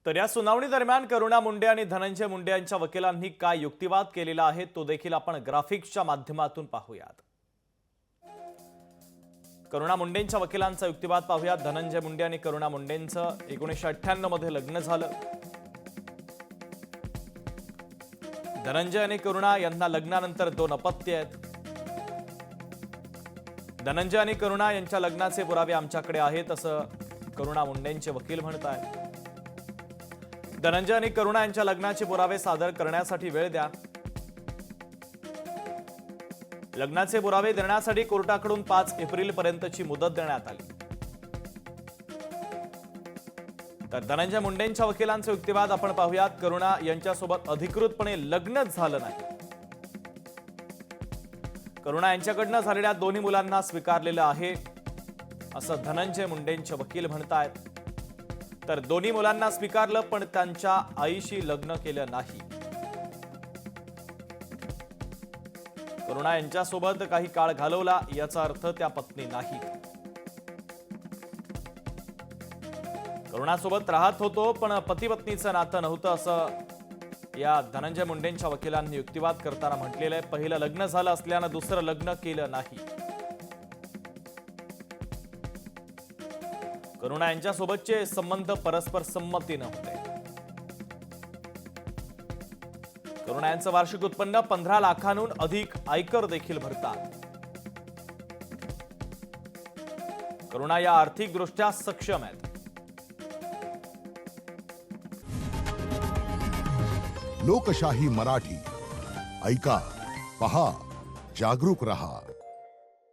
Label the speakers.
Speaker 1: तर या सुनावणी दरम्यान करुणा मुंडे आणि धनंजय मुंडे यांच्या वकिलांनी काय युक्तिवाद केलेला आहे तो देखील आपण ग्राफिक्सच्या माध्यमातून पाहूयात। करुणा मुंडेंच्या वकिलांचा युक्तिवाद पाहूयात। धनंजय मुंडे आणि करुणा मुंडेंचं 1998 मध्ये लग्न झालं। धनंजय आणि करुणा यांना लग्नानंतर 2 अपत्य आहेत। धनंजय आणि करुणा यांच्या लग्नाचे पुरावे आमच्याकडे आहेत असं करुणा मुंडेंचे वकील म्हणतात। धनंजय आणि करुणा यांच्या लग्नाचे पुरावे सादर करण्यासाठी वेळ द्या। लग्नाचे पुरावे देण्यासाठी कोर्टाकडून 5 एप्रिल पर्यंतची मुदत देण्यात आली। तर धनंजय मुंडेंच्या वकिलांचे युक्तिवाद आपण पाहूयात। करुणा यांच्यासोबत अधिकृतपणे लग्नच झालं नाही। करुणा यांच्याकडनं झालेल्या दोन्ही मुलांना स्वीकारलेलं आहे असं धनंजय मुंडेंचे वकील म्हणतात। तर दोन्ही मुलांना स्वीकारलं पण त्यांच्या आईशी लग्न केलं नाही। करुणा यांच्यासोबत काही काळ घालवला याचा अर्थ त्या पत्नी नाहीत। करुणासोबत राहत होतो पण पती पत्नीचं नातं नव्हतं असं या धनंजय मुंडेंच्या वकिलांनी युक्तिवाद करताना म्हटलेलं आहे। पहिलं लग्न झालं असल्यानं दुसरं लग्न केलं नाही। करुणा यांच्यासोबतचे संबंध परस्पर संमतीने होते। करुणा यांचं वार्षिक उत्पन्न 15 लाखांहून अधिक, आयकर देखील भरतात। करुणा या आर्थिकदृष्ट्या सक्षम आहेत।
Speaker 2: लोकशाही मराठी ऐका, पहा, जागरूक रहा।